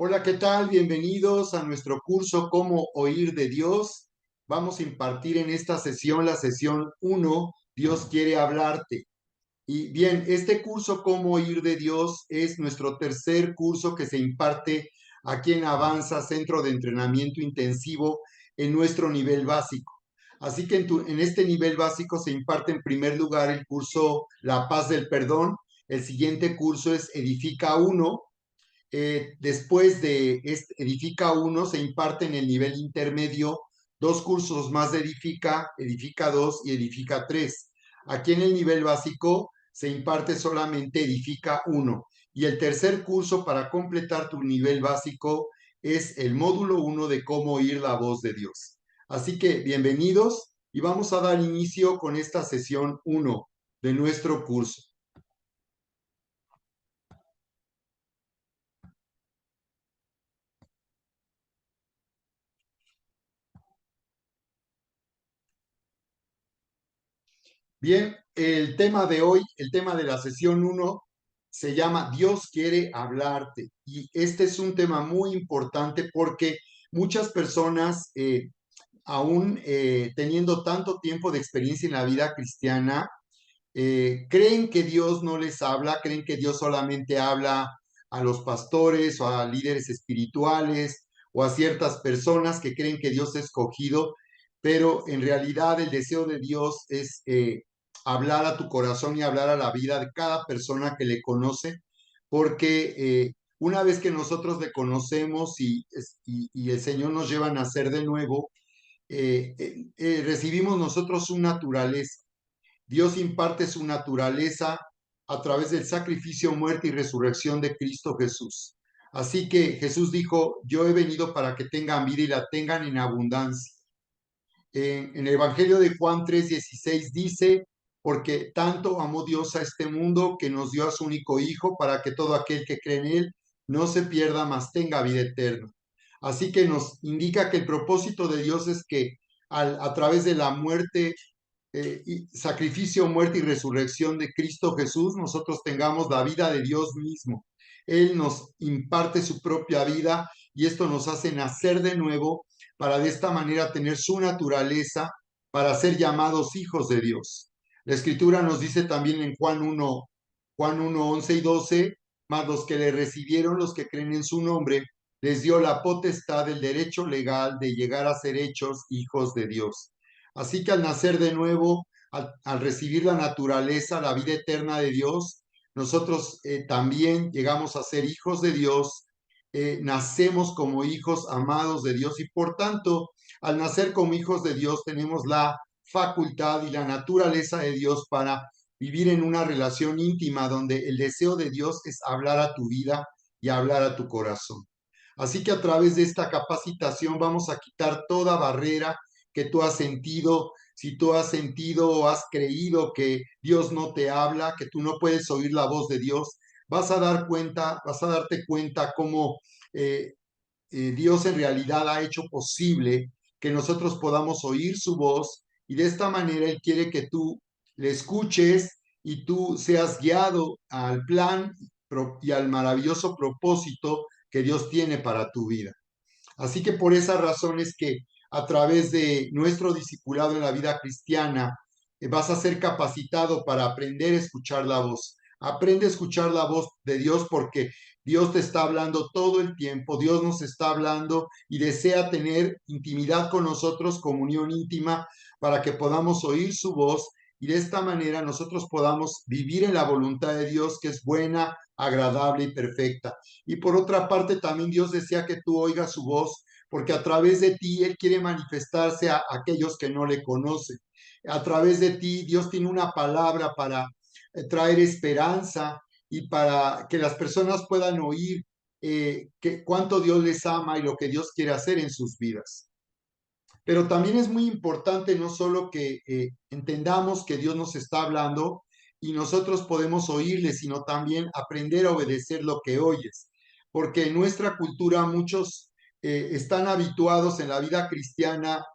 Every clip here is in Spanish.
Hola, ¿qué tal? Bienvenidos a nuestro curso Cómo oír de Dios. Vamos a impartir en esta sesión, la sesión uno. Dios quiere hablarte. Y bien, este curso Cómo oír de Dios es nuestro tercer curso que se imparte aquí en Avanza, Centro de Entrenamiento Intensivo, en nuestro nivel básico. Así que en este nivel básico se imparte en primer lugar el curso La Paz del Perdón. El siguiente curso es Edifica uno. Después de Edifica uno se imparte en el nivel intermedio dos cursos más de Edifica 2 y Edifica 3. Aquí en el nivel básico se imparte solamente Edifica uno. Y el tercer curso para completar tu nivel básico es el módulo uno de cómo oír la voz de Dios. Así que bienvenidos y vamos a dar inicio con esta sesión uno de nuestro curso. Bien, el tema de hoy, el tema de la sesión uno, se llama Dios quiere hablarte. Y este es un tema muy importante porque muchas personas, aún teniendo tanto tiempo de experiencia en la vida cristiana, creen que Dios no les habla, creen que Dios solamente habla a los pastores o a líderes espirituales o a ciertas personas que creen que Dios es escogido, pero en realidad el deseo de Dios es hablar a tu corazón y hablar a la vida de cada persona que le conoce, porque una vez que nosotros le conocemos y el Señor nos lleva a nacer de nuevo, recibimos nosotros su naturaleza. Dios imparte su naturaleza a través del sacrificio, muerte y resurrección de Cristo Jesús. Así que Jesús dijo, yo he venido para que tengan vida y la tengan en abundancia. En el Evangelio de Juan 3:16 dice, porque tanto amó Dios a este mundo que nos dio a su único Hijo para que todo aquel que cree en Él no se pierda, mas tenga vida eterna. Así que nos indica que el propósito de Dios es que a través de la muerte, sacrificio, muerte y resurrección de Cristo Jesús, nosotros tengamos la vida de Dios mismo. Él nos imparte su propia vida y esto nos hace nacer de nuevo para de esta manera tener su naturaleza, para ser llamados hijos de Dios. La escritura nos dice también en Juan 1, 11 y 12, más los que le recibieron, los que creen en su nombre, les dio la potestad, el derecho legal de llegar a ser hechos hijos de Dios. Así que al nacer de nuevo, al recibir la naturaleza, la vida eterna de Dios, nosotros también llegamos a ser hijos de Dios, nacemos como hijos amados de Dios y por tanto, al nacer como hijos de Dios, tenemos la facultad y la naturaleza de Dios para vivir en una relación íntima donde el deseo de Dios es hablar a tu vida y hablar a tu corazón. Así que a través de esta capacitación vamos a quitar toda barrera que tú has sentido. Si tú has sentido o has creído que Dios no te habla, que tú no puedes oír la voz de Dios, vas a darte cuenta cómo eh, Dios en realidad ha hecho posible que nosotros podamos oír su voz y de esta manera Él quiere que tú le escuches y tú seas guiado al plan y al maravilloso propósito que Dios tiene para tu vida. Así que por esa razón es que a través de nuestro discipulado en la vida cristiana vas a ser capacitado para aprender a escuchar la voz. Aprende a escuchar la voz de Dios porque Dios te está hablando todo el tiempo, Dios nos está hablando y desea tener intimidad con nosotros, comunión íntima, para que podamos oír su voz y de esta manera nosotros podamos vivir en la voluntad de Dios que es buena, agradable y perfecta. Y por otra parte, también Dios desea que tú oigas su voz, porque a través de ti Él quiere manifestarse a aquellos que no le conocen. A través de ti Dios tiene una palabra para traer esperanza y para que las personas puedan oír cuánto Dios les ama y lo que Dios quiere hacer en sus vidas. Pero también es muy importante no solo que entendamos que Dios nos está hablando y nosotros podemos oírle, sino también aprender a obedecer lo que oyes. Porque en nuestra cultura muchos están habituados en la vida cristiana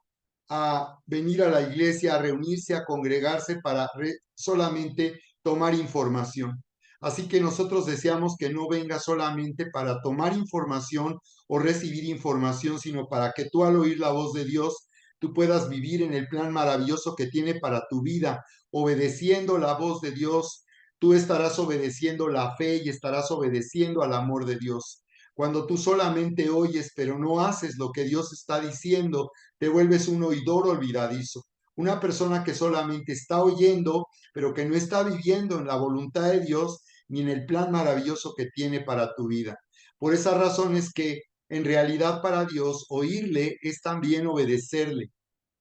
a venir a la iglesia, a reunirse, a congregarse para solamente tomar información. Así que nosotros deseamos que no venga solamente para tomar información o recibir información, sino para que tú al oír la voz de Dios, tú puedas vivir en el plan maravilloso que tiene para tu vida, obedeciendo la voz de Dios. Tú estarás obedeciendo la fe y estarás obedeciendo al amor de Dios. Cuando tú solamente oyes, pero no haces lo que Dios está diciendo, te vuelves un oidor olvidadizo. Una persona que solamente está oyendo, pero que no está viviendo en la voluntad de Dios ni en el plan maravilloso que tiene para tu vida. Por esa razón es que en realidad para Dios oírle es también obedecerle.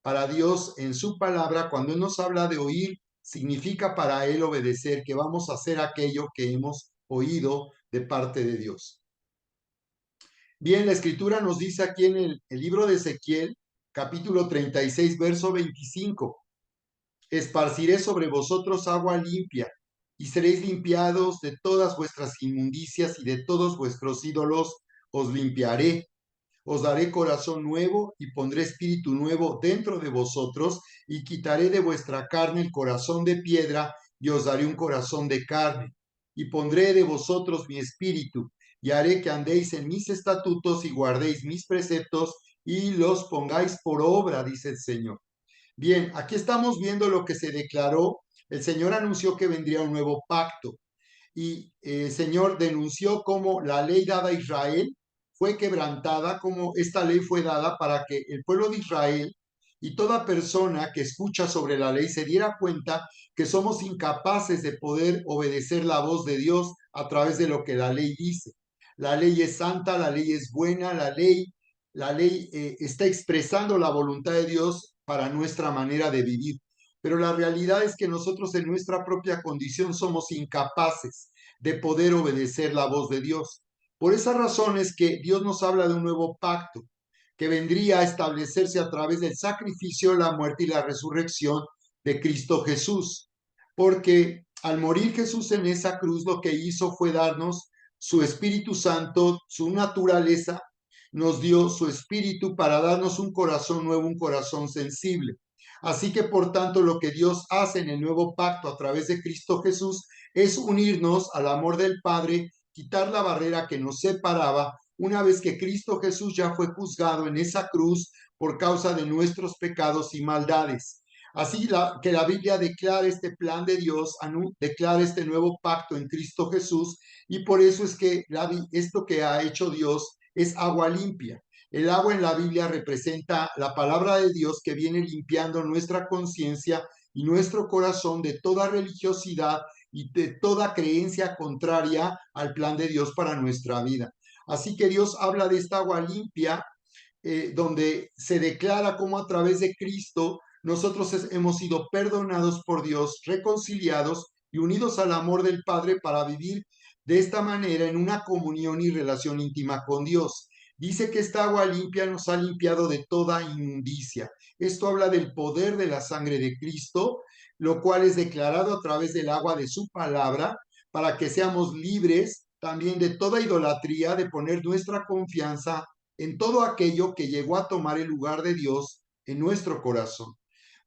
Para Dios en su palabra, cuando Él nos habla de oír, significa para Él obedecer, que vamos a hacer aquello que hemos oído de parte de Dios. Bien, la escritura nos dice aquí en el libro de Ezequiel, capítulo 36, verso 25: esparciré sobre vosotros agua limpia, y seréis limpiados de todas vuestras inmundicias, y de todos vuestros ídolos os limpiaré. Os daré corazón nuevo y pondré espíritu nuevo dentro de vosotros, y quitaré de vuestra carne el corazón de piedra, y os daré un corazón de carne. Y pondré de vosotros mi espíritu, y haré que andéis en mis estatutos y guardéis mis preceptos y los pongáis por obra, dice el Señor. Bien, aquí estamos viendo lo que se declaró. El Señor anunció que vendría un nuevo pacto, y el Señor denunció cómo la ley dada a Israel fue quebrantada, cómo esta ley fue dada para que el pueblo de Israel y toda persona que escucha sobre la ley se diera cuenta que somos incapaces de poder obedecer la voz de Dios a través de lo que la ley dice. La ley es santa, la ley es buena, la ley está expresando la voluntad de Dios para nuestra manera de vivir. Pero la realidad es que nosotros en nuestra propia condición somos incapaces de poder obedecer la voz de Dios. Por esa razón es que Dios nos habla de un nuevo pacto que vendría a establecerse a través del sacrificio, la muerte y la resurrección de Cristo Jesús. Porque al morir Jesús en esa cruz, lo que hizo fue darnos su Espíritu Santo, su naturaleza, nos dio su Espíritu para darnos un corazón nuevo, un corazón sensible. Así que, por tanto, lo que Dios hace en el nuevo pacto a través de Cristo Jesús es unirnos al amor del Padre, quitar la barrera que nos separaba una vez que Cristo Jesús ya fue juzgado en esa cruz por causa de nuestros pecados y maldades. Así que la Biblia declara este plan de Dios, declara este nuevo pacto en Cristo Jesús, y por eso es que esto que ha hecho Dios es agua limpia. El agua en la Biblia representa la palabra de Dios que viene limpiando nuestra conciencia y nuestro corazón de toda religiosidad y de toda creencia contraria al plan de Dios para nuestra vida. Así que Dios habla de esta agua limpia, donde se declara cómo a través de Cristo nosotros hemos sido perdonados por Dios, reconciliados y unidos al amor del Padre para vivir de esta manera en una comunión y relación íntima con Dios. Dice que esta agua limpia nos ha limpiado de toda inmundicia. Esto habla del poder de la sangre de Cristo, lo cual es declarado a través del agua de su palabra, para que seamos libres también de toda idolatría, de poner nuestra confianza en todo aquello que llegó a tomar el lugar de Dios en nuestro corazón.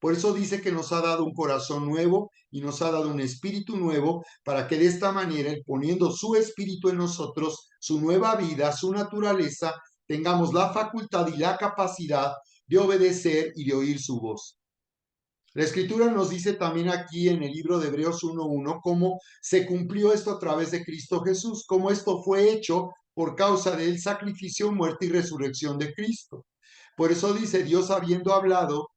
Por eso dice que nos ha dado un corazón nuevo y nos ha dado un espíritu nuevo, para que de esta manera, poniendo su espíritu en nosotros, su nueva vida, su naturaleza, tengamos la facultad y la capacidad de obedecer y de oír su voz. La escritura nos dice también aquí en el libro de Hebreos 1:1 cómo se cumplió esto a través de Cristo Jesús, cómo esto fue hecho por causa del sacrificio, muerte y resurrección de Cristo. Por eso dice Dios habiendo hablado,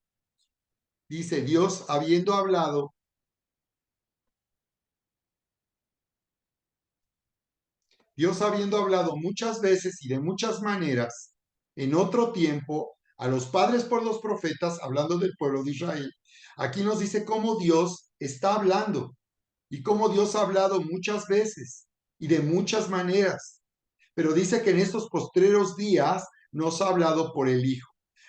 Dios habiendo hablado muchas veces y de muchas maneras en otro tiempo a los padres por los profetas, hablando del pueblo de Israel. Aquí nos dice cómo Dios está hablando y cómo Dios ha hablado muchas veces y de muchas maneras, pero dice que en estos postreros días nos ha hablado por el Hijo.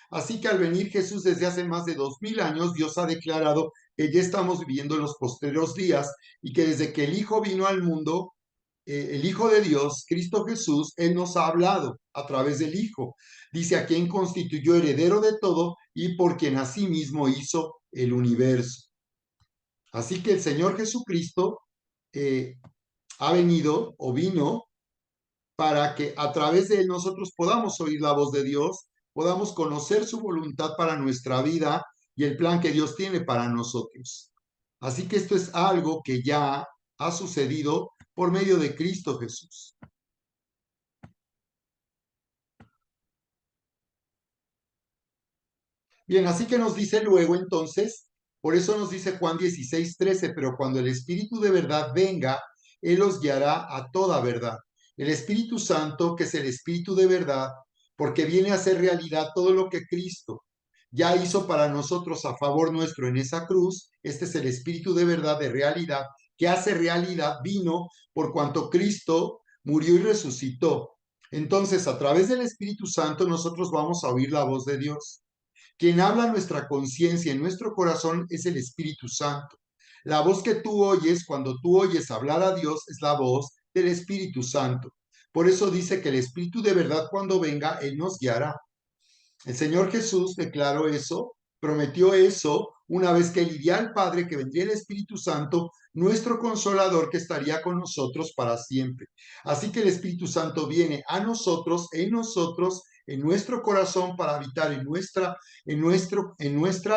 Así que al venir Jesús desde hace más de 2000 años, Dios ha declarado que ya estamos viviendo en los postreros días, y que desde que el Hijo vino al mundo, el Hijo de Dios, Cristo Jesús, Él nos ha hablado a través del Hijo. Dice: a quien constituyó heredero de todo y por quien asimismo hizo el universo. Así que el Señor Jesucristo eh, ha venido o vino para que a través de él nosotros podamos oír la voz de Dios, podamos conocer su voluntad para nuestra vida y el plan que Dios tiene para nosotros. Así que esto es algo que ya ha sucedido por medio de Cristo Jesús. Bien, así que nos dice luego entonces, por eso nos dice Juan 16:13, pero cuando el Espíritu de verdad venga, Él os guiará a toda verdad. El Espíritu Santo, que es el Espíritu de verdad, porque viene a hacer realidad todo lo que Cristo ya hizo para nosotros a favor nuestro en esa cruz. Este es el Espíritu de verdad, de realidad, que hace realidad, vino por cuanto Cristo murió y resucitó. Entonces, a través del Espíritu Santo, nosotros vamos a oír la voz de Dios. Quien habla nuestra conciencia en nuestro corazón es el Espíritu Santo. La voz que tú oyes cuando tú oyes hablar a Dios es la voz del Espíritu Santo. Por eso dice que el Espíritu de verdad cuando venga, Él nos guiará. El Señor Jesús declaró eso, prometió eso, una vez que Él iría al Padre, que vendría el Espíritu Santo, nuestro consolador que estaría con nosotros para siempre. Así que el Espíritu Santo viene a nosotros, en nuestro corazón, para habitar en nuestra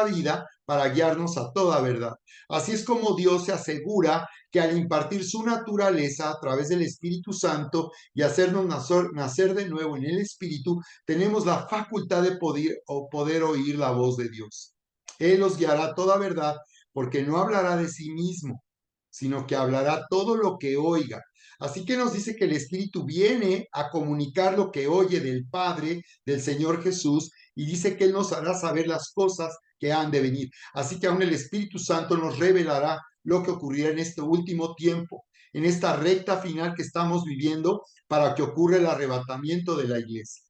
vida, para guiarnos a toda verdad. Así es como Dios se asegura que al impartir su naturaleza a través del Espíritu Santo y hacernos nacer de nuevo en el Espíritu, tenemos la facultad de poder oír la voz de Dios. Él os guiará a toda verdad, porque no hablará de sí mismo, sino que hablará todo lo que oiga. Así que nos dice que el Espíritu viene a comunicar lo que oye del Padre, del Señor Jesús, y dice que Él nos hará saber las cosas que han de venir. Así que aún el Espíritu Santo nos revelará lo que ocurrirá en este último tiempo, en esta recta final que estamos viviendo para que ocurra el arrebatamiento de la iglesia.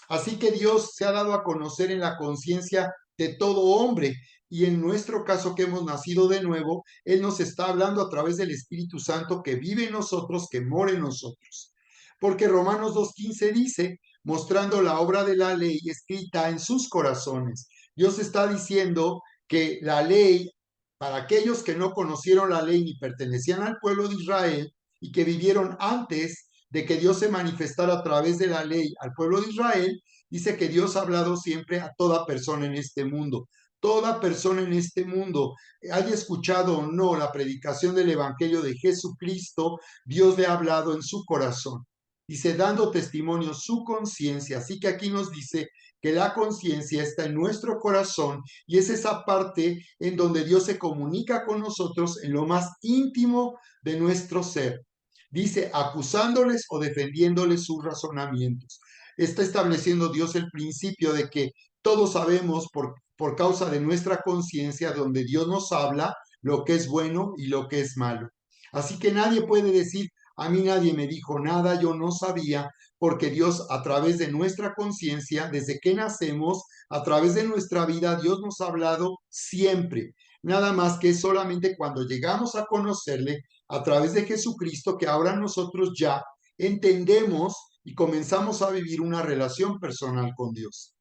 Así que Dios se ha dado a conocer en la conciencia de todo hombre y en nuestro caso que hemos nacido de nuevo, Él nos está hablando a través del Espíritu Santo que vive en nosotros, que mora en nosotros. Porque Romanos 2:15 dice, mostrando la obra de la ley escrita en sus corazones. Dios está diciendo que la ley, para aquellos que no conocieron la ley ni pertenecían al pueblo de Israel y que vivieron antes de que Dios se manifestara a través de la ley al pueblo de Israel, dice que Dios ha hablado siempre a toda persona en este mundo. Toda persona en este mundo, haya escuchado o no la predicación del Evangelio de Jesucristo, Dios le ha hablado en su corazón. Dice, dando testimonio su conciencia. Así que aquí nos dice que la conciencia está en nuestro corazón y es esa parte en donde Dios se comunica con nosotros en lo más íntimo de nuestro ser. Dice, acusándoles o defendiéndoles sus razonamientos. Está estableciendo Dios el principio de que todos sabemos por causa de nuestra conciencia donde Dios nos habla lo que es bueno y lo que es malo. Así que nadie puede decir, a mí nadie me dijo nada, yo no sabía, porque Dios a través de nuestra conciencia, desde que nacemos, a través de nuestra vida, Dios nos ha hablado siempre. Nada más que solamente cuando llegamos a conocerle a través de Jesucristo, que ahora nosotros ya entendemos y comenzamos a vivir una relación personal con Dios.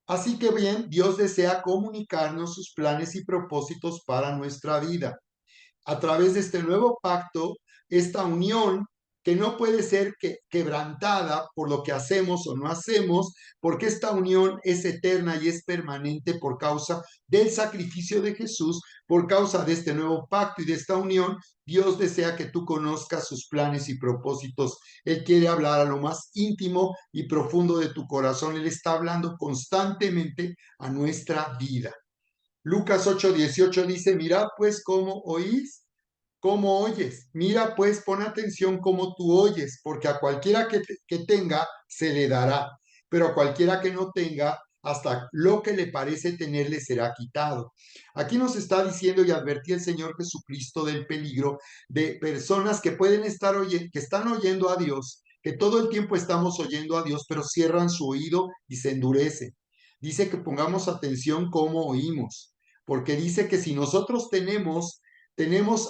Así que bien, Dios desea comunicarnos sus planes y propósitos para nuestra vida a través de este nuevo pacto, esta unión que no puede ser quebrantada por lo que hacemos o no hacemos, porque esta unión es eterna y es permanente por causa del sacrificio de Jesús, por causa de este nuevo pacto y de esta unión. Dios desea que tú conozcas sus planes y propósitos. Él quiere hablar a lo más íntimo y profundo de tu corazón. Él está hablando constantemente a nuestra vida. Lucas 8:18 dice, mirad pues cómo oís, cómo oyes. Mira pues, pon atención cómo tú oyes, porque a cualquiera que tenga se le dará, pero a cualquiera que no tenga, hasta lo que le parece tener le será quitado. Aquí nos está diciendo y advertía el Señor Jesucristo del peligro de personas que pueden estar oyendo, que están oyendo a Dios, que todo el tiempo estamos oyendo a Dios, pero cierran su oído y se endurecen. Dice que pongamos atención cómo oímos, porque dice que si nosotros tenemos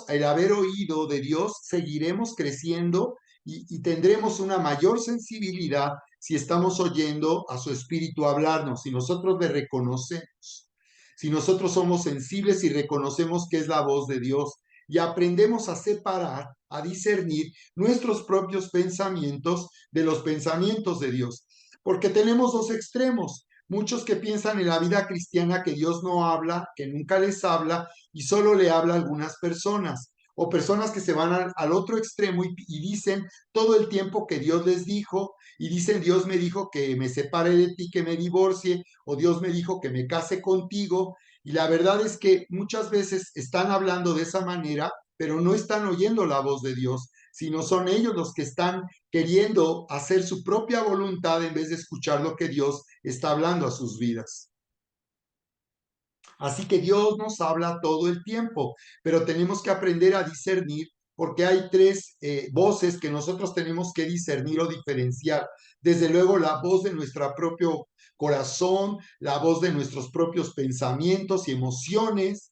el haber oído de Dios, seguiremos creciendo y tendremos una mayor sensibilidad si estamos oyendo a su Espíritu hablarnos, si nosotros le reconocemos, si nosotros somos sensibles y reconocemos que es la voz de Dios, y aprendemos a separar, a discernir nuestros propios pensamientos de los pensamientos de Dios. Porque tenemos dos extremos. Muchos que piensan en la vida cristiana que Dios no habla, que nunca les habla y solo le habla a algunas personas. O personas que se van al otro extremo y dicen todo el tiempo que Dios les dijo y dicen Dios me dijo que me separe de ti, que me divorcie, o Dios me dijo que me case contigo. Y la verdad es que muchas veces están hablando de esa manera, pero no están oyendo la voz de Dios, sino son ellos los que están queriendo hacer su propia voluntad en vez de escuchar lo que Dios está hablando a sus vidas. Así que Dios nos habla todo el tiempo, pero tenemos que aprender a discernir porque hay tres voces que nosotros tenemos que discernir o diferenciar. Desde luego la voz de nuestro propio corazón, la voz de nuestros propios pensamientos y emociones,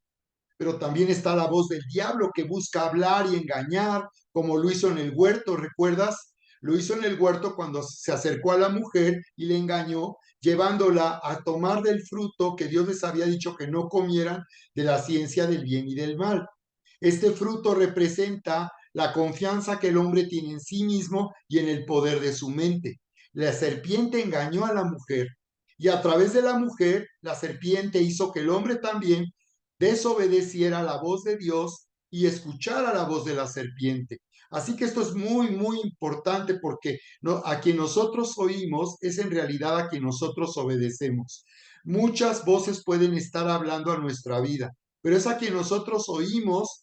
pero también está la voz del diablo que busca hablar y engañar, como lo hizo en el huerto, ¿recuerdas? Lo hizo en el huerto cuando se acercó a la mujer y le engañó, llevándola a tomar del fruto que Dios les había dicho que no comieran, de la ciencia del bien y del mal. Este fruto representa la confianza que el hombre tiene en sí mismo y en el poder de su mente. La serpiente engañó a la mujer y a través de la mujer, la serpiente hizo que el hombre también desobedeciera la voz de Dios y escuchara la voz de la serpiente. Así que esto es muy, muy importante porque a quien nosotros oímos es en realidad a quien nosotros obedecemos. Muchas voces pueden estar hablando a nuestra vida, pero es a quien nosotros oímos,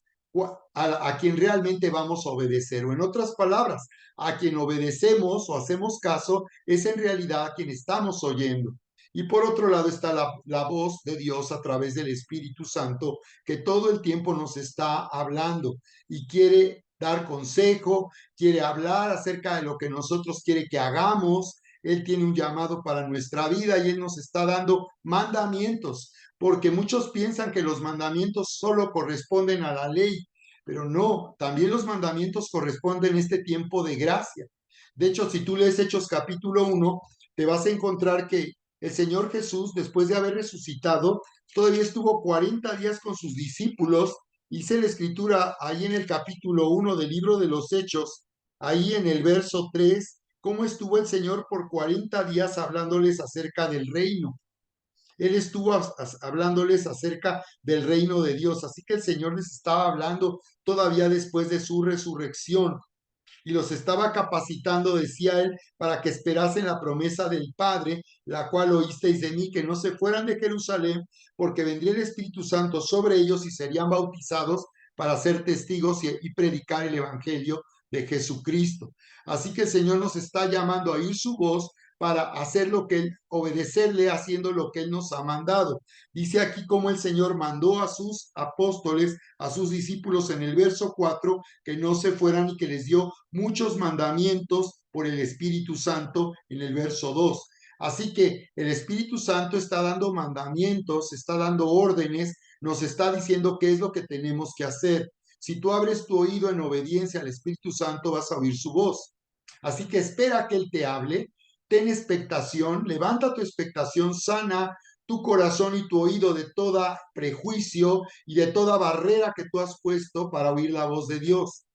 a quien realmente vamos a obedecer. O en otras palabras, a quien obedecemos o hacemos caso es en realidad a quien estamos oyendo. Y por otro lado está la voz de Dios a través del Espíritu Santo, que todo el tiempo nos está hablando y quiere dar consejo, quiere hablar acerca de lo que nosotros quiere que hagamos. Él tiene un llamado para nuestra vida y Él nos está dando mandamientos, porque muchos piensan que los mandamientos solo corresponden a la ley, pero no, también los mandamientos corresponden a este tiempo de gracia. De hecho, si tú lees Hechos capítulo 1, te vas a encontrar que el Señor Jesús, después de haber resucitado, todavía estuvo 40 días con sus discípulos. Dice la escritura ahí en el capítulo 1 del libro de los Hechos, ahí en el verso 3, cómo estuvo el Señor por 40 días hablándoles acerca del reino. Él estuvo hablándoles acerca del reino de Dios. Así que el Señor les estaba hablando todavía después de su resurrección y los estaba capacitando, decía él, para que esperasen la promesa del Padre, la cual oísteis de mí, que no se fueran de Jerusalén, porque vendría el Espíritu Santo sobre ellos y serían bautizados para ser testigos y predicar el Evangelio de Jesucristo. Así que el Señor nos está llamando a oír su voz para hacer lo que Él, obedecerle haciendo lo que Él nos ha mandado. Dice aquí cómo el Señor mandó a sus apóstoles, a sus discípulos en el verso 4, que no se fueran y que les dio muchos mandamientos por el Espíritu Santo en el verso 2. Así que el Espíritu Santo está dando mandamientos, está dando órdenes, nos está diciendo qué es lo que tenemos que hacer. Si tú abres tu oído en obediencia al Espíritu Santo, vas a oír su voz. Así que espera que Él te hable, ten expectación, levanta tu expectación, sana tu corazón y tu oído de toda prejuicio y de toda barrera que tú has puesto para oír la voz de Dios.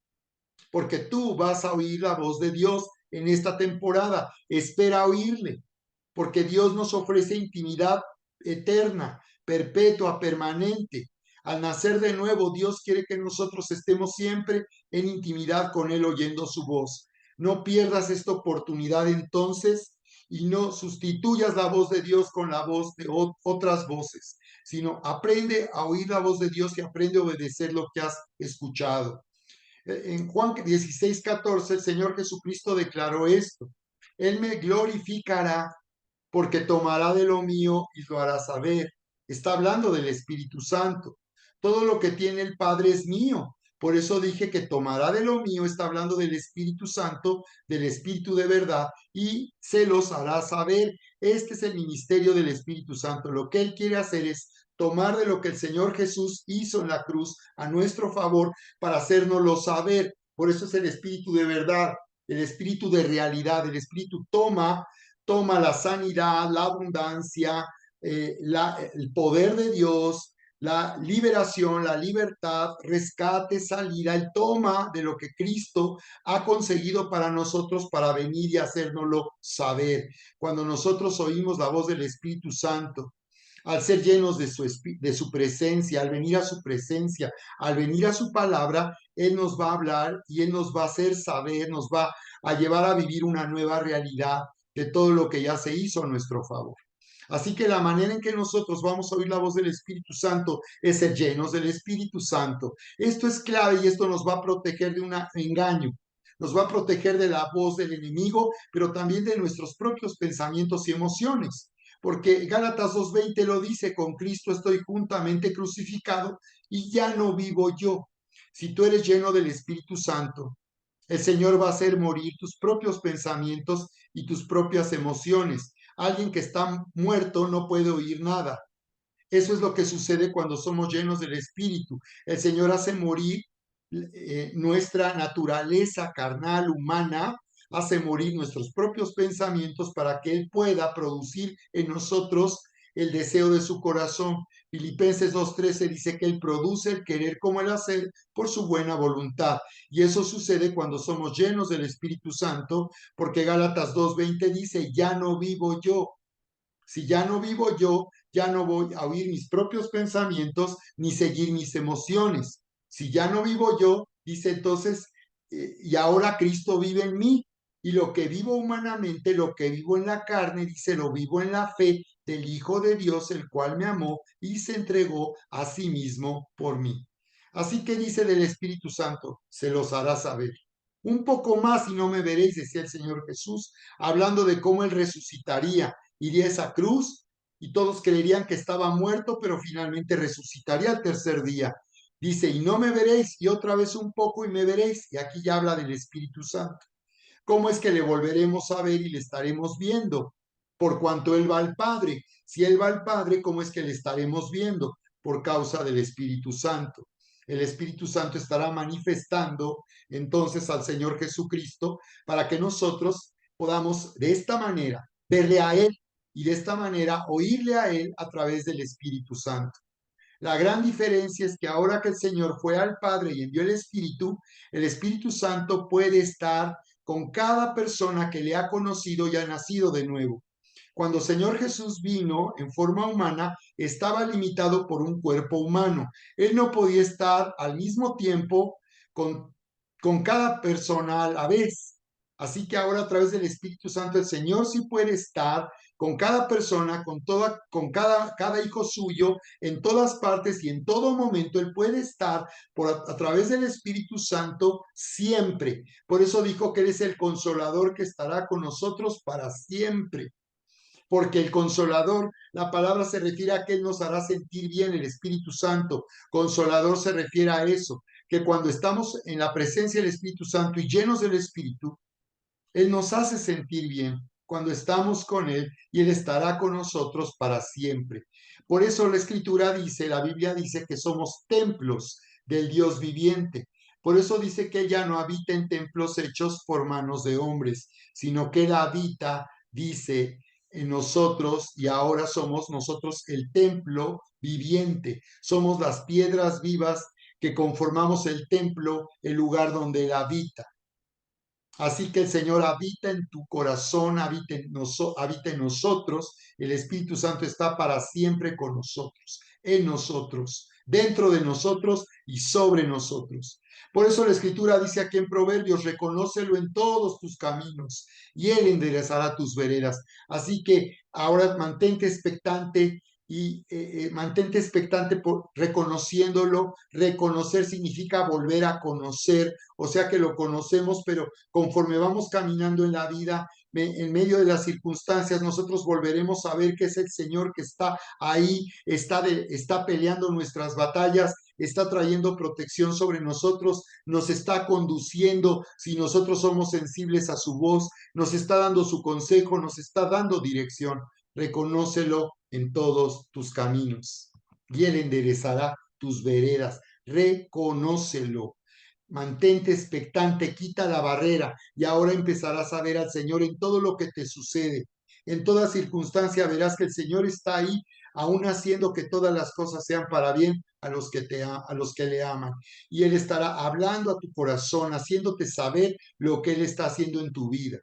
Porque tú vas a oír la voz de Dios en esta temporada. Espera oírle, porque Dios nos ofrece intimidad eterna, perpetua, permanente. Al nacer de nuevo, Dios quiere que nosotros estemos siempre en intimidad con Él oyendo su voz. No pierdas esta oportunidad entonces y no sustituyas la voz de Dios con la voz de otras voces, sino aprende a oír la voz de Dios y aprende a obedecer lo que has escuchado. En Juan 16:14, el Señor Jesucristo declaró esto: Él me glorificará porque tomará de lo mío y lo hará saber. Está hablando del Espíritu Santo. Todo lo que tiene el Padre es mío. Por eso dije que tomará de lo mío, está hablando del Espíritu Santo, del Espíritu de verdad, y se los hará saber. Este es el ministerio del Espíritu Santo. Lo que Él quiere hacer es tomar de lo que el Señor Jesús hizo en la cruz a nuestro favor para hacérnoslo saber. Por eso es el Espíritu de verdad, el Espíritu de realidad. El Espíritu toma la sanidad, la abundancia, el poder de Dios, la liberación, la libertad, rescate, salida, el toma de lo que Cristo ha conseguido para nosotros para venir y hacérnoslo saber. Cuando nosotros oímos la voz del Espíritu Santo, al ser llenos de su presencia, al venir a su presencia, al venir a su palabra, Él nos va a hablar y Él nos va a hacer saber, nos va a llevar a vivir una nueva realidad de todo lo que ya se hizo a nuestro favor. Así que la manera en que nosotros vamos a oír la voz del Espíritu Santo es ser llenos del Espíritu Santo. Esto es clave y esto nos va a proteger de un engaño. Nos va a proteger de la voz del enemigo, pero también de nuestros propios pensamientos y emociones. Porque Gálatas 2:20 lo dice, con Cristo estoy juntamente crucificado y ya no vivo yo. Si tú eres lleno del Espíritu Santo, el Señor va a hacer morir tus propios pensamientos y tus propias emociones. Alguien que está muerto no puede oír nada. Eso es lo que sucede cuando somos llenos del Espíritu. El Señor hace morir nuestra naturaleza carnal, humana, hace morir nuestros propios pensamientos para que Él pueda producir en nosotros el deseo de su corazón. Filipenses 2:13 dice que Él produce el querer como el hacer por su buena voluntad. Y eso sucede cuando somos llenos del Espíritu Santo, porque Gálatas 2:20 dice, ya no vivo yo. Si ya no vivo yo, ya no voy a oír mis propios pensamientos ni seguir mis emociones. Si ya no vivo yo, dice entonces, y ahora Cristo vive en mí. Y lo que vivo humanamente, lo que vivo en la carne, dice, lo vivo en la fe del Hijo de Dios, el cual me amó y se entregó a sí mismo por mí. Así que dice del Espíritu Santo, se los hará saber. Un poco más y no me veréis, decía el Señor Jesús, hablando de cómo Él resucitaría, iría a esa cruz y todos creerían que estaba muerto, pero finalmente resucitaría al tercer día. Dice, y no me veréis, y otra vez un poco y me veréis. Y aquí ya habla del Espíritu Santo. ¿Cómo es que le volveremos a ver y le estaremos viendo? Por cuanto Él va al Padre. Si Él va al Padre, ¿cómo es que le estaremos viendo? Por causa del Espíritu Santo. El Espíritu Santo estará manifestando entonces al Señor Jesucristo para que nosotros podamos de esta manera verle a Él y de esta manera oírle a Él a través del Espíritu Santo. La gran diferencia es que ahora que el Señor fue al Padre y envió el Espíritu Santo puede estar con cada persona que le ha conocido y ha nacido de nuevo. Cuando el Señor Jesús vino en forma humana, estaba limitado por un cuerpo humano. Él no podía estar al mismo tiempo con, con cada persona a la vez. Así que ahora a través del Espíritu Santo el Señor sí puede estar con cada persona, con cada hijo suyo, en todas partes y en todo momento. Él puede estar a través del Espíritu Santo siempre. Por eso dijo que Él es el consolador que estará con nosotros para siempre, porque el consolador, la palabra se refiere a que Él nos hará sentir bien, el Espíritu Santo. Consolador se refiere a eso, que cuando estamos en la presencia del Espíritu Santo y llenos del Espíritu, Él nos hace sentir bien cuando estamos con Él y Él estará con nosotros para siempre. Por eso la Escritura dice, la Biblia dice que somos templos del Dios viviente. Por eso dice que ella no habita en templos hechos por manos de hombres, sino que Él habita, dice, en nosotros y ahora somos nosotros el templo viviente. Somos las piedras vivas que conformamos el templo, el lugar donde Él habita. Así que el Señor habita en tu corazón, habita en nosotros. El Espíritu Santo está para siempre con nosotros, en nosotros, dentro de nosotros y sobre nosotros. Por eso la Escritura dice aquí en Proverbios, reconócelo en todos tus caminos y Él enderezará tus veredas. Así que ahora mantente expectante y mantente expectante por reconociéndolo. Reconocer significa volver a conocer, o sea que lo conocemos, pero conforme vamos caminando en la vida, en medio de las circunstancias, nosotros volveremos a ver que es el Señor que está ahí, está peleando nuestras batallas, está trayendo protección sobre nosotros, nos está conduciendo si nosotros somos sensibles a su voz, nos está dando su consejo, nos está dando dirección. Reconócelo en todos tus caminos y Él enderezará tus veredas. Reconócelo. Mantente expectante, quita la barrera y ahora empezarás a ver al Señor en todo lo que te sucede. En toda circunstancia verás que el Señor está ahí aún haciendo que todas las cosas sean para bien a los que le aman. Y Él estará hablando a tu corazón, haciéndote saber lo que Él está haciendo en tu vida.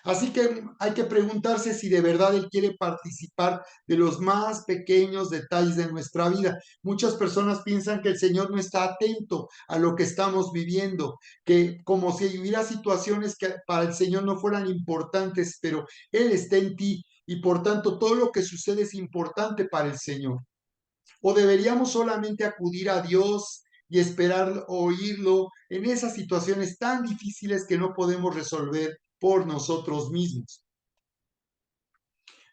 Así que hay que preguntarse si de verdad Él quiere participar de los más pequeños detalles de nuestra vida. Muchas personas piensan que el Señor no está atento a lo que estamos viviendo, que como si hubiera situaciones que para el Señor no fueran importantes, pero Él está en ti y por tanto todo lo que sucede es importante para el Señor. ¿O deberíamos solamente acudir a Dios y esperar oírlo en esas situaciones tan difíciles que no podemos resolver por nosotros mismos?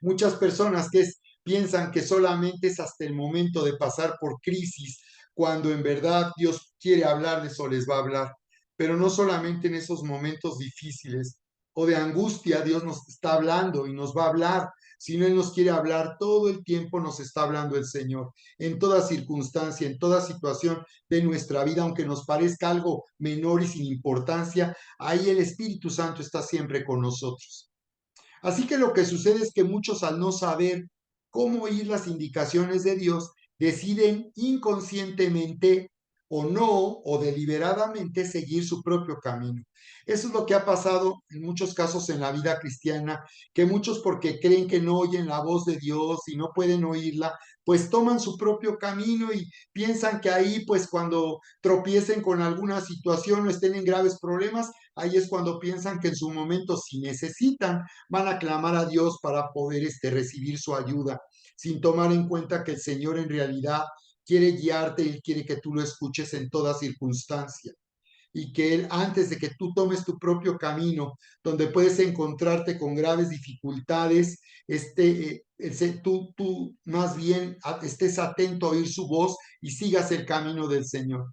Muchas personas piensan que solamente es hasta el momento de pasar por crisis, cuando en verdad Dios quiere hablarles o les va a hablar, pero no solamente en esos momentos difíciles o de angustia Dios nos está hablando y nos va a hablar, sino Él nos quiere hablar todo el tiempo, nos está hablando el Señor, en toda circunstancia, en toda situación de nuestra vida, aunque nos parezca algo menor y sin importancia, ahí el Espíritu Santo está siempre con nosotros. Así que lo que sucede es que muchos, al no saber cómo oír las indicaciones de Dios, deciden inconscientemente o no, o deliberadamente seguir su propio camino. Eso es lo que ha pasado en muchos casos en la vida cristiana, que muchos, porque creen que no oyen la voz de Dios y no pueden oírla, pues toman su propio camino y piensan que ahí, pues cuando tropiecen con alguna situación o estén en graves problemas, ahí es cuando piensan que en su momento, si necesitan, van a clamar a Dios para poder recibir su ayuda, sin tomar en cuenta que el Señor en realidad quiere guiarte y quiere que tú lo escuches en toda circunstancia. Y que Él, antes de que tú tomes tu propio camino, donde puedes encontrarte con graves dificultades, tú más bien estés atento a oír su voz y sigas el camino del Señor.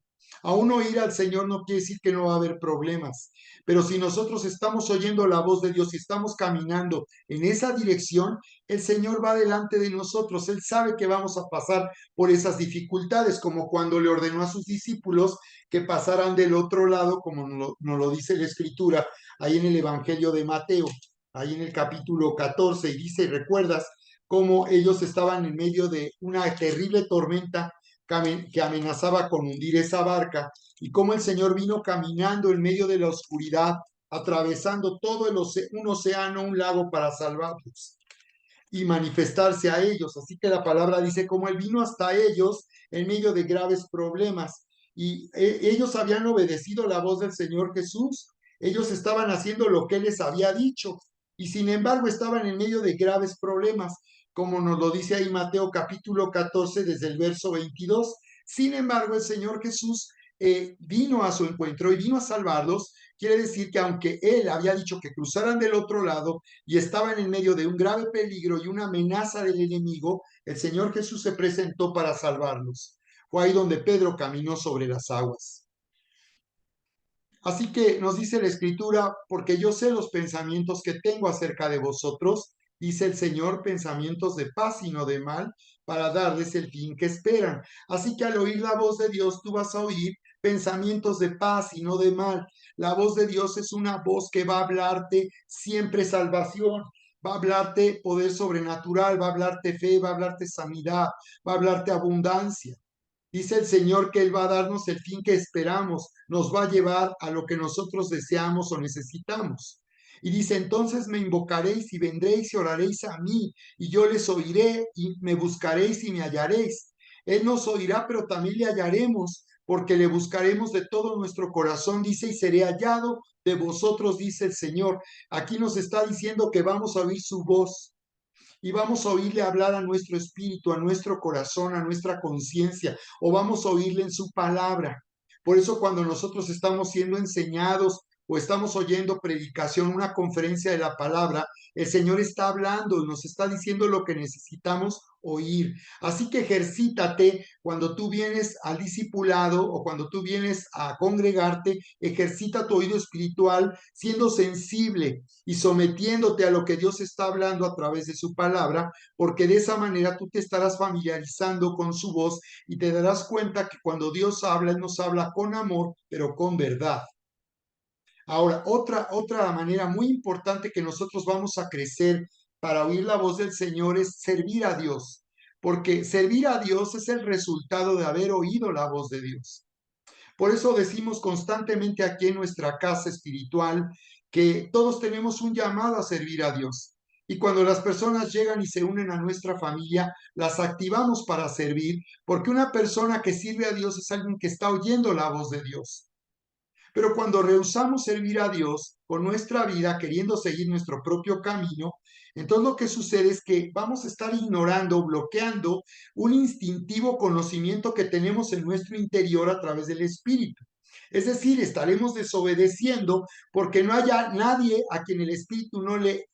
Aún oír al Señor no quiere decir que no va a haber problemas, pero si nosotros estamos oyendo la voz de Dios y estamos caminando en esa dirección, el Señor va delante de nosotros. Él sabe que vamos a pasar por esas dificultades, como cuando le ordenó a sus discípulos que pasaran del otro lado, como nos lo dice la Escritura, ahí en el Evangelio de Mateo, ahí en el capítulo 14, y dice, ¿recuerdas cómo ellos estaban en medio de una terrible tormenta que amenazaba con hundir esa barca, y cómo el Señor vino caminando en medio de la oscuridad, atravesando todo un océano, un lago para salvarlos y manifestarse a ellos? Así que la palabra dice cómo Él vino hasta ellos en medio de graves problemas, y ellos habían obedecido la voz del Señor Jesús, ellos estaban haciendo lo que Él les había dicho, y sin embargo estaban en medio de graves problemas, como nos lo dice ahí Mateo capítulo 14 desde el verso 22. Sin embargo, el Señor Jesús vino a su encuentro y vino a salvarlos. Quiere decir que aunque Él había dicho que cruzaran del otro lado y estaban en medio de un grave peligro y una amenaza del enemigo, el Señor Jesús se presentó para salvarlos. Fue ahí donde Pedro caminó sobre las aguas. Así que nos dice la Escritura, porque yo sé los pensamientos que tengo acerca de vosotros, dice el Señor, pensamientos de paz y no de mal, para darles el fin que esperan. Así que al oír la voz de Dios, tú vas a oír pensamientos de paz y no de mal. La voz de Dios es una voz que va a hablarte siempre salvación, va a hablarte poder sobrenatural, va a hablarte fe, va a hablarte sanidad, va a hablarte abundancia. Dice el Señor que Él va a darnos el fin que esperamos, nos va a llevar a lo que nosotros deseamos o necesitamos. Y dice, entonces me invocaréis y vendréis y oraréis a mí, y yo les oiré y me buscaréis y me hallaréis. Él nos oirá, pero también le hallaremos, porque le buscaremos de todo nuestro corazón, dice, y seré hallado de vosotros, dice el Señor. Aquí nos está diciendo que vamos a oír su voz y vamos a oírle hablar a nuestro espíritu, a nuestro corazón, a nuestra conciencia, o vamos a oírle en su palabra. Por eso cuando nosotros estamos siendo enseñados o estamos oyendo predicación, una conferencia de la palabra, el Señor está hablando y nos está diciendo lo que necesitamos oír. Así que ejercítate cuando tú vienes al discipulado o cuando tú vienes a congregarte, ejercita tu oído espiritual siendo sensible y sometiéndote a lo que Dios está hablando a través de su palabra, porque de esa manera tú te estarás familiarizando con su voz y te darás cuenta que cuando Dios habla, Él nos habla con amor, pero con verdad. Ahora, otra manera muy importante que nosotros vamos a crecer para oír la voz del Señor es servir a Dios. porque servir a Dios es el resultado de haber oído la voz de Dios. Por eso decimos constantemente aquí en nuestra casa espiritual que todos tenemos un llamado a servir a Dios. Y cuando las personas llegan y se unen a nuestra familia, las activamos para servir, porque una persona que sirve a Dios es alguien que está oyendo la voz de Dios. Pero cuando rehusamos servir a Dios con nuestra vida, queriendo seguir nuestro propio camino, entonces lo que sucede es que vamos a estar ignorando, bloqueando un instintivo conocimiento que tenemos en nuestro interior a través del Espíritu. Es decir, estaremos desobedeciendo porque no haya nadie a quien el Espíritu no le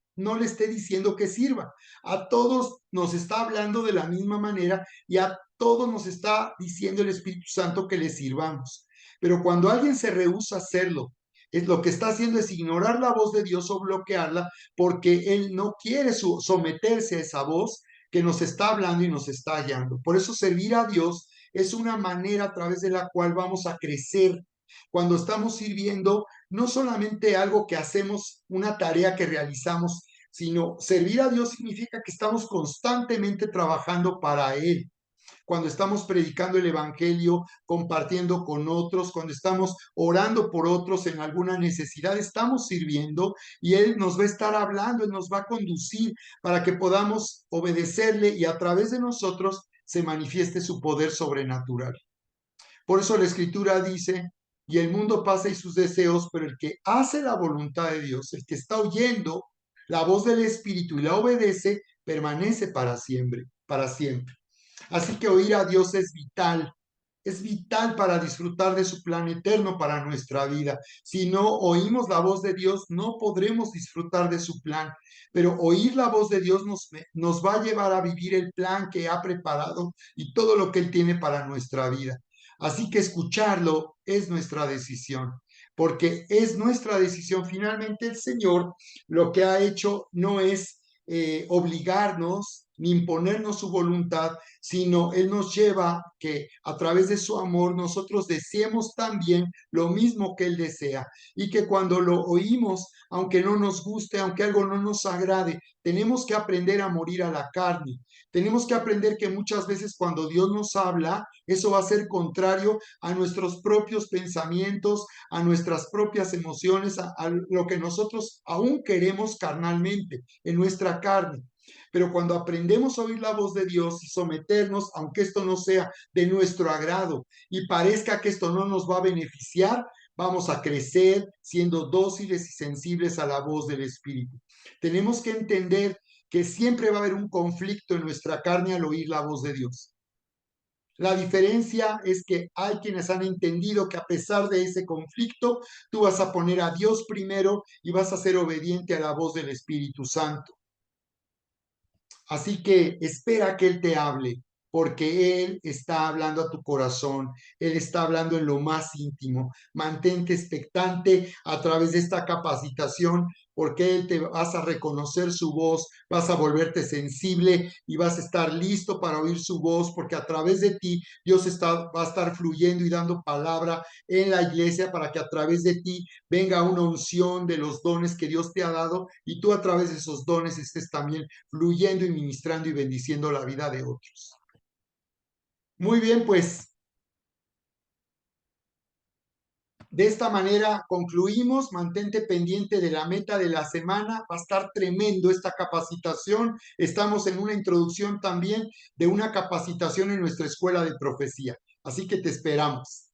esté diciendo que sirva. A todos nos está hablando de la misma manera y a todos nos está diciendo el Espíritu Santo que le sirvamos. Pero cuando alguien se rehúsa a hacerlo, es lo que está haciendo es ignorar la voz de Dios o bloquearla porque él no quiere someterse a esa voz que nos está hablando y nos está guiando. Por eso servir a Dios es una manera a través de la cual vamos a crecer. Cuando estamos sirviendo, no solamente algo que hacemos, una tarea que realizamos, sino servir a Dios significa que estamos constantemente trabajando para Él. Cuando estamos predicando el Evangelio, compartiendo con otros, cuando estamos orando por otros en alguna necesidad, estamos sirviendo y Él nos va a estar hablando, Él nos va a conducir para que podamos obedecerle y a través de nosotros se manifieste su poder sobrenatural. Por eso la Escritura dice, y el mundo pasa y sus deseos, pero el que hace la voluntad de Dios, el que está oyendo la voz del Espíritu y la obedece, permanece para siempre, para siempre. Así que oír a Dios es vital para disfrutar de su plan eterno para nuestra vida. Si no oímos la voz de Dios, no podremos disfrutar de su plan, pero oír la voz de Dios nos va a llevar a vivir el plan que ha preparado y todo lo que Él tiene para nuestra vida. Así que escucharlo es nuestra decisión, porque es nuestra decisión. Finalmente el Señor lo que ha hecho no es obligarnos ni imponernos su voluntad, sino Él nos lleva que a través de su amor nosotros deseemos también lo mismo que Él desea y que cuando lo oímos, aunque no nos guste, aunque algo no nos agrade, tenemos que aprender a morir a la carne. Tenemos que aprender que muchas veces cuando Dios nos habla, eso va a ser contrario a nuestros propios pensamientos, a nuestras propias emociones, a lo que nosotros aún queremos carnalmente, en nuestra carne. Pero cuando aprendemos a oír la voz de Dios y someternos, aunque esto no sea de nuestro agrado y parezca que esto no nos va a beneficiar, vamos a crecer siendo dóciles y sensibles a la voz del Espíritu. Tenemos que entender que siempre va a haber un conflicto en nuestra carne al oír la voz de Dios. La diferencia es que hay quienes han entendido que a pesar de ese conflicto, tú vas a poner a Dios primero y vas a ser obediente a la voz del Espíritu Santo. Así que espera que Él te hable, porque Él está hablando a tu corazón, Él está hablando en lo más íntimo. Mantente expectante a través de esta capacitación, porque Él te vas a reconocer su voz, vas a volverte sensible y vas a estar listo para oír su voz, porque a través de ti Dios va a estar fluyendo y dando palabra en la iglesia para que a través de ti venga una unción de los dones que Dios te ha dado y tú a través de esos dones estés también fluyendo y ministrando y bendiciendo la vida de otros. Muy bien, pues de esta manera concluimos. Mantente pendiente de la meta de la semana. Va a estar tremendo esta capacitación. Estamos en una introducción también de una capacitación en nuestra escuela de profecía. Así que te esperamos.